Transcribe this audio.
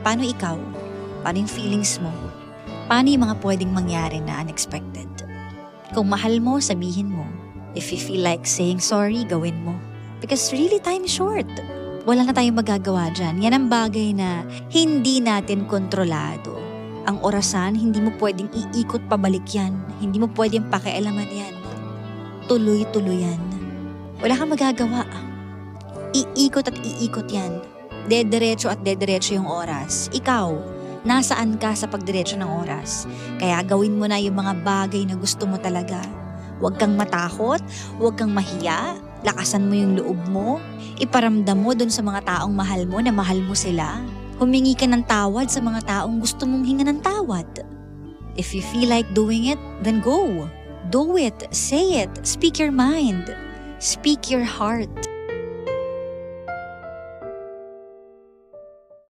Paano ikaw? Paano yung feelings mo? Paano yung mga pwedeng mangyari na unexpected? Kung mahal mo, sabihin mo. If you feel like saying sorry, gawin mo. Because really, time is short. Wala na tayong magagawa dyan. Yan ang bagay na hindi natin kontrolado. Ang orasan, hindi mo pwedeng iikot pabalik yan. Hindi mo pwedeng pakialaman yan. Tuloy-tuloy yan. Wala kang magagawa. Iikot at iikot yan. Dederecho at dederecho yung oras. Ikaw, nasaan ka sa pagdiretso ng oras? Kaya gawin mo na yung mga bagay na gusto mo talaga. Huwag kang matakot, huwag kang mahiya, lakasan mo yung loob mo, iparamdam mo dun sa mga taong mahal mo na mahal mo sila. Humingi ka ng tawad sa mga taong gusto mong hinga ng tawad. If you feel like doing it, then go. Do it, say it, speak your mind, speak your heart.